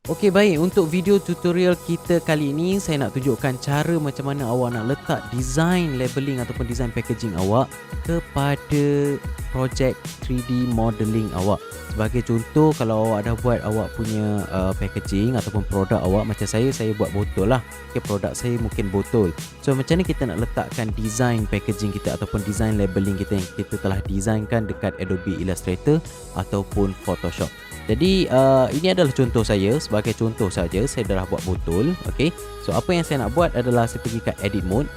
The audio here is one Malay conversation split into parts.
Okey, baik, untuk video tutorial kita kali ini saya nak tunjukkan cara macam mana awak nak letak design labeling ataupun design packaging awak kepada projek 3D modeling awak. Sebagai contoh, kalau awak dah buat awak punya packaging ataupun produk awak, macam saya buat botol lah. Okay, produk saya mungkin botol. So macam mana kita nak letakkan design packaging kita ataupun design labeling kita yang kita telah designkan dekat Adobe Illustrator ataupun Photoshop. Jadi ini adalah contoh saya. Sebagai contoh saja, saya dah buat botol. Okay, so apa yang saya nak buat adalah saya pergi kat edit mode.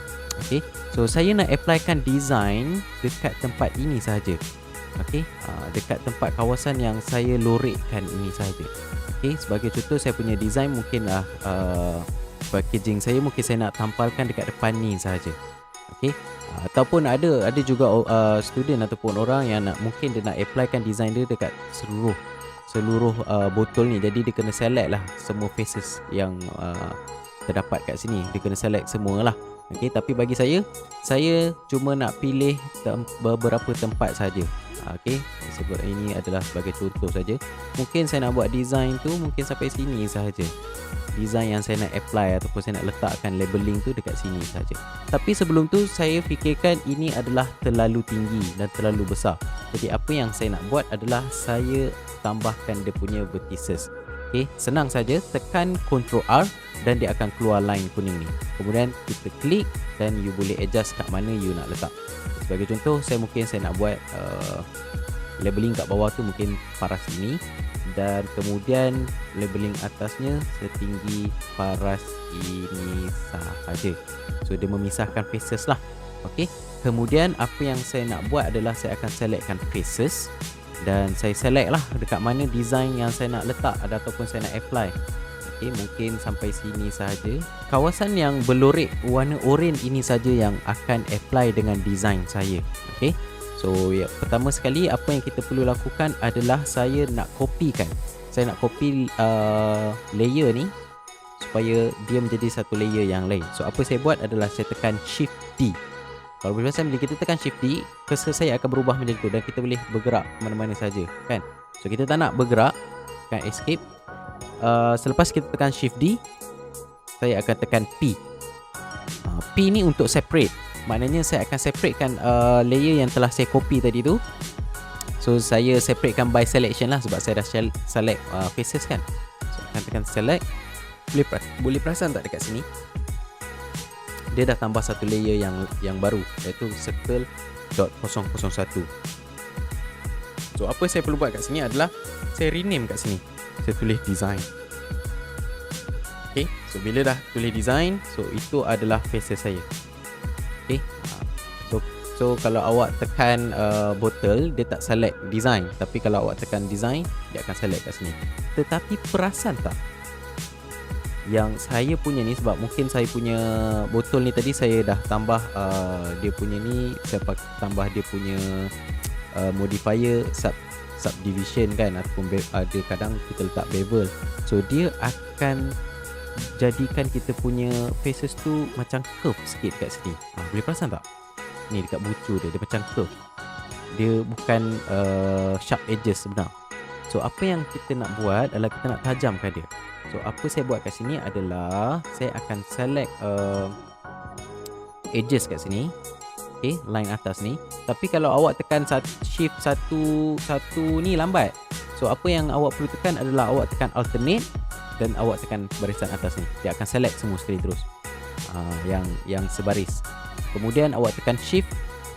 Okay, so saya nak applykan design dekat tempat ini sahaja. Okay, dekat tempat kawasan yang saya lorekkan ini sahaja. Okay, sebagai contoh saya punya design mungkinlah packaging saya mungkin saya nak tampalkan dekat depan ni sahaja. Okay, ataupun ada juga student ataupun orang yang mungkin dia nak applykan design dia dekat seluruh botol ni. Jadi dia kena select lah semua faces yang terdapat kat sini. Dia kena select semua lah. Okay, tapi bagi saya cuma nak pilih beberapa tempat saja. Okay, sebab ini adalah sebagai contoh saja. Mungkin saya nak buat design tu mungkin sampai sini sahaja. Design yang saya nak apply ataupun saya nak letakkan labeling tu dekat sini saja. Tapi sebelum tu saya fikirkan ini adalah terlalu tinggi dan terlalu besar. Jadi apa yang saya nak buat adalah saya tambahkan dia punya vertices. Okay, senang saja, tekan Ctrl R dan dia akan keluar line kuning ni. Kemudian kita klik dan you boleh adjust kat mana you nak letak. Sebagai contoh, saya nak buat labeling kat bawah tu mungkin paras ini, dan kemudian labeling atasnya setinggi paras ini sahaja. So dia memisahkan faces lah. Okey, kemudian apa yang saya nak buat adalah saya akan selectkan faces dan saya select lah dekat mana design yang saya nak letak ataupun saya nak apply. Okey, mungkin sampai sini sahaja. Kawasan yang berlorek warna oranye ini saja yang akan apply dengan design saya. Okey, so pertama sekali apa yang kita perlu lakukan adalah saya nak copykan. Saya nak copy layer ni supaya dia menjadi satu layer yang lain. So apa saya buat adalah saya tekan Shift D. Kalau berpasan bila kita tekan Shift D, cursor saya akan berubah menjadi tu dan kita boleh bergerak ke mana-mana saja, kan? So kita tak nak bergerak, tekan Escape. Selepas kita tekan Shift D, saya akan tekan P. P ni untuk separate. Maknanya saya akan separatekan layer yang telah saya copy tadi tu. So saya separatekan by selection lah sebab saya dah select faces kan. So akan tekan select. Boleh perasan tak dekat sini? Dia dah tambah satu layer yang baru, iaitu circle.001. So apa saya perlu buat kat sini adalah saya rename kat sini. Saya tulis design. Okay, so bila dah tulis design, so itu adalah faces saya. Okay, so kalau awak tekan botol, dia tak select design. Tapi kalau awak tekan design, dia akan select kat sini. Tetapi perasan tak? Yang saya punya ni, sebab mungkin saya punya botol ni tadi saya dah tambah dia punya ni, saya tambah dia punya modifier subdivision kan, ataupun ada kadang kita letak bevel. So dia akan jadikan kita punya faces tu macam curve sikit kat sini. Boleh perasan tak? Ni dekat bucu dia macam curve. Dia bukan sharp edges sebenar. So apa yang kita nak buat adalah kita nak tajamkan dia. So apa saya buat kat sini adalah saya akan select edges kat sini. Okay, line atas ni. Tapi kalau awak tekan shift satu ni lambat. So apa yang awak perlu tekan adalah awak tekan alternate dan awak tekan barisan atas ni. Dia akan select semua sekali terus. Yang sebaris. Kemudian awak tekan shift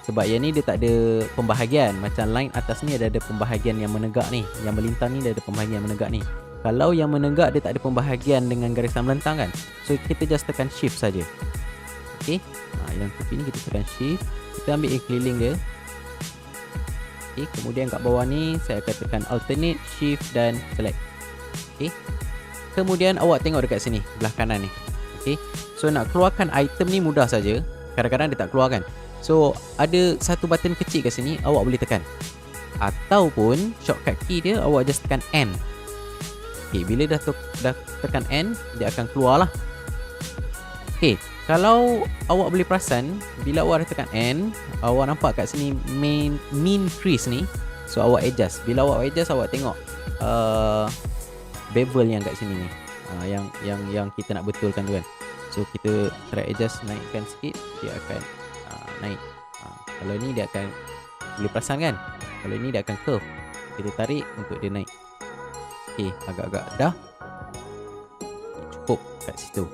sebab yang ni dia tak ada pembahagian. Macam line atas ni ada pembahagian yang menegak ni. Yang melintang ni dia ada pembahagian yang menegak ni. Kalau yang menegak dia tak ada pembahagian dengan garisan melentang kan. So kita just tekan shift saja. Okey. Yang tepi ni kita tekan shift. Kita ambil keliling dia. Okey, kemudian kat bawah ni saya akan tekan alternate, shift dan select. Okey. Kemudian awak tengok dekat sini, belah kanan ni. Okey. So nak keluarkan item ni mudah saja. Kadang-kadang dia tak keluar kan. So ada satu button kecil kat sini, awak boleh tekan. Ataupun shortcut key dia awak just tekan N. Okay, bila dah tekan N, dia akan keluar lah. Okay, kalau awak boleh perasan, bila awak dah tekan N, awak nampak kat sini mean crease ni. So awak adjust. Bila awak adjust, awak tengok bevel yang kat sini ni. Yang kita nak betulkan tu kan. So kita try adjust, naikkan sikit, dia akan naik. Kalau ni dia akan, boleh perasan kan? Kalau ni dia akan curve. Kita tarik untuk dia naik. Okey, agak-agak dah. Cukup kat situ.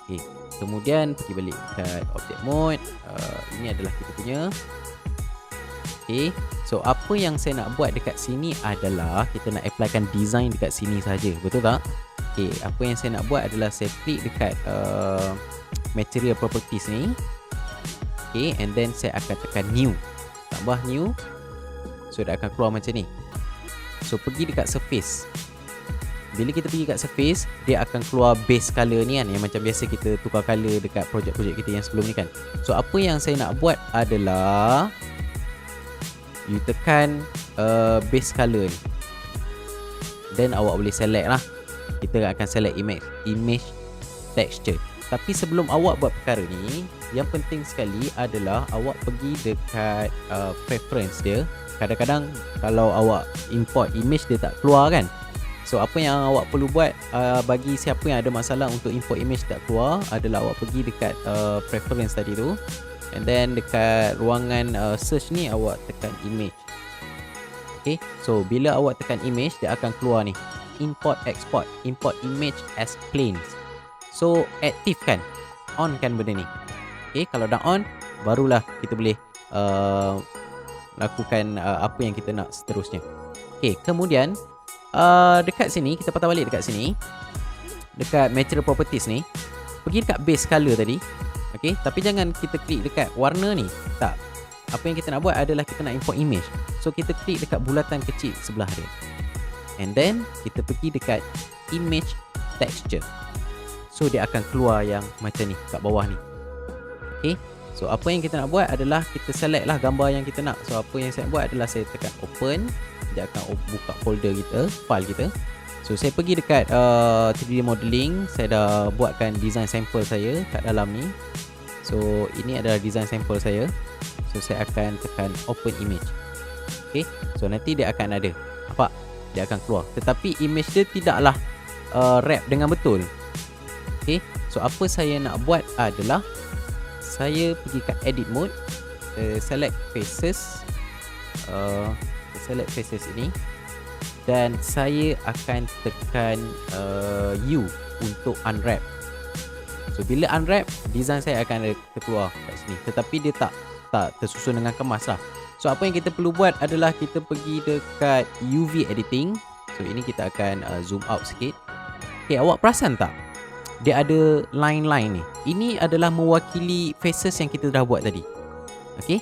Okey, kemudian pergi balik kat object mode. Ini adalah kita punya. Okey, so apa yang saya nak buat dekat sini adalah kita nak applykan design dekat sini saja, betul tak? Okey, apa yang saya nak buat adalah saya klik dekat material properties ni. Okey, and then saya akan tekan new. Tambah new. So dia akan keluar macam ni. So pergi dekat surface. Bila kita pergi kat surface, dia akan keluar base color ni kan, yang macam biasa kita tukar color dekat projek-projek kita yang sebelum ni kan. So apa yang saya nak buat adalah you tekan base color ni, then awak boleh select lah. Kita akan select image texture. Tapi sebelum awak buat perkara ni, yang penting sekali adalah awak pergi dekat preference dia. Kadang-kadang kalau awak import image dia tak keluar kan. So apa yang awak perlu buat, bagi siapa yang ada masalah untuk import image tak keluar, adalah awak pergi dekat preference tadi tu, and then dekat ruangan search ni awak tekan image. Okay, so bila awak tekan image, dia akan keluar ni, import export, import image as planes. So aktif kan, on kan benda ni. Okay, kalau dah on, barulah kita boleh lakukan apa yang kita nak seterusnya. Okay, kemudian dekat sini, kita patah balik dekat sini, dekat material properties ni, pergi dekat base color tadi. Okay, tapi jangan kita klik dekat warna ni, tak. Apa yang kita nak buat adalah kita nak import image. So kita klik dekat bulatan kecil sebelah dia, and then kita pergi dekat image texture. So dia akan keluar yang macam ni kat bawah ni. Okay, so apa yang kita nak buat adalah kita select lah gambar yang kita nak. So apa yang saya buat adalah saya tekan open. Dia akan buka folder kita, file kita. So saya pergi dekat 3D modeling. Saya dah buatkan design sampel saya kat dalam ni. So ini adalah design sampel saya. So saya akan tekan open image. Okay, so nanti dia akan ada, nampak? Dia akan keluar. Tetapi image dia tidaklah wrap dengan betul. Okay, so apa saya nak buat adalah saya pergi kat edit mode, select faces, select faces ini, dan saya akan tekan U untuk unwrap. So bila unwrap, design saya akan ada keluar kat sini, tetapi dia tak tersusun dengan kemas lah. So apa yang kita perlu buat adalah kita pergi dekat UV editing. So ini kita akan zoom out sikit. Okay, awak perasan tak? Dia ada line-line ni. Ini adalah mewakili faces yang kita dah buat tadi. Okay,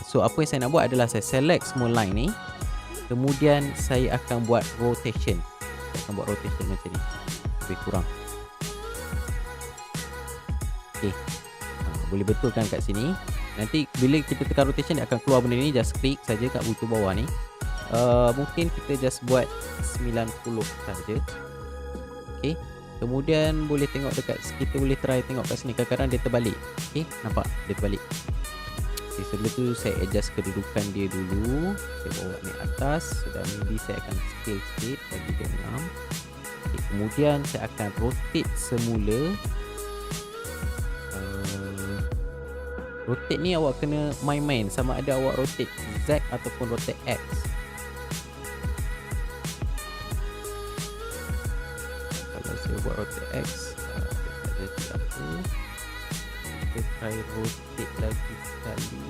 so apa yang saya nak buat adalah saya select semua line ni. Kemudian saya akan buat rotation. Saya akan buat rotation macam ni, lebih kurang. Okay, boleh betulkan kat sini. Nanti bila kita tekan rotation, dia akan keluar benda ni. Just klik saja kat button bawah ni. Mungkin kita just buat 90 saja. Okay, kemudian boleh tengok dekat, kita boleh try tengok kat sini. Kadang-kadang dia terbalik. Okay, nampak? Dia terbalik. Okay, sebelum tu saya adjust kedudukan dia dulu. Saya bawa ni atas. Dan maybe saya akan scale sikit bagi dia 6. Okay, kemudian saya akan rotate semula. Rotate ni awak kena main-main, sama ada awak rotate Z ataupun rotate X. Kalau saya buat rotate X, tak jadi apa. Kita try rotate lagi sekali.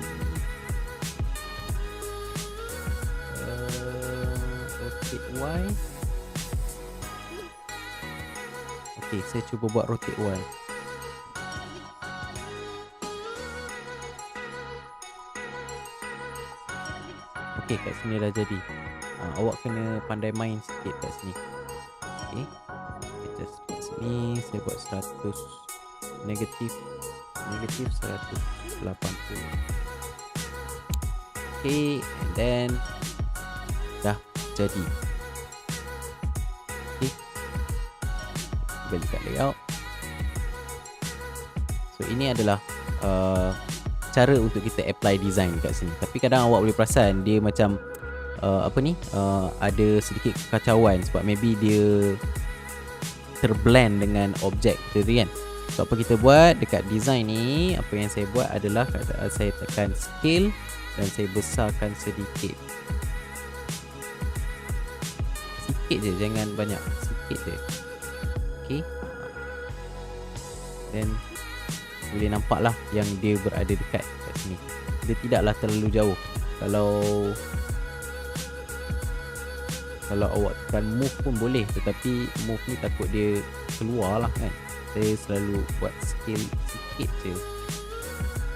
Rotate Y. Okay, saya cuba buat rotate Y. Okay, kat sini dah jadi. Awak kena pandai main sikit kat sini. Okay, adjust kat sini. Saya buat 100 negatif 180. Okay, and then dah jadi. Okay, balik kat layout. So ini adalah cara untuk kita apply design kat sini. Tapi kadang awak boleh perasan dia macam ada sedikit kekacauan sebab maybe dia terblend dengan objek kita kan. So apa kita buat dekat design ni, apa yang saya buat adalah saya tekan scale dan saya besarkan sedikit je, jangan banyak, sikit je. Okay, dan boleh nampak lah yang dia berada dekat kat sini. Dia tidaklah terlalu jauh. Kalau awak tekan move pun boleh, tetapi move ni takut dia keluar lah kan. Saya selalu buat scale sikit je.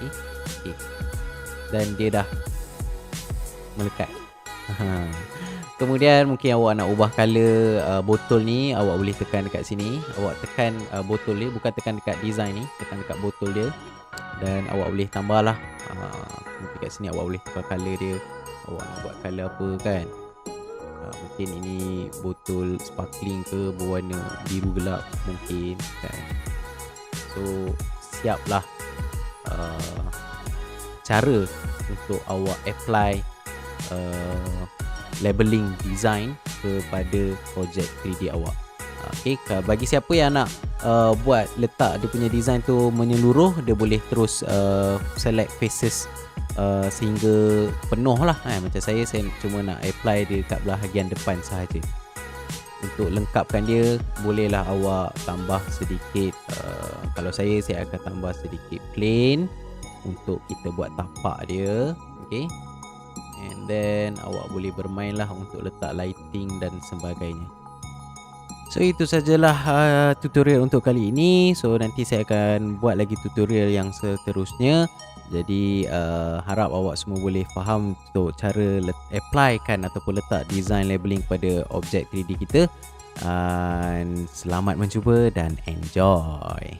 Okay. Dan dia dah melekat. Kemudian mungkin awak nak ubah color botol ni, awak boleh tekan dekat sini. Awak tekan botol dia, bukan tekan dekat design ni, tekan dekat botol dia. Dan awak boleh tambah lah. Dekat sini awak boleh tukar color dia. Awak nak buat color apa kan. Mungkin ini botol sparkling ke, berwarna biru gelap mungkin kan. So siaplah cara untuk awak apply labeling design kepada projek 3D awak. Okay, bagi siapa yang nak buat letak dia punya design tu menyeluruh, dia boleh terus select faces sehingga penuh lah macam saya cuma nak apply dia dekat bahagian depan sahaja. Untuk lengkapkan dia, bolehlah awak tambah sedikit kalau saya akan tambah sedikit plain untuk kita buat tapak dia. Okay, and then awak boleh bermain lah untuk letak lighting dan sebagainya. So itu sajalah tutorial untuk kali ini. So nanti saya akan buat lagi tutorial yang seterusnya. Jadi harap awak semua boleh faham untuk cara applykan ataupun letak design labeling pada objek 3D kita. Selamat mencuba dan enjoy.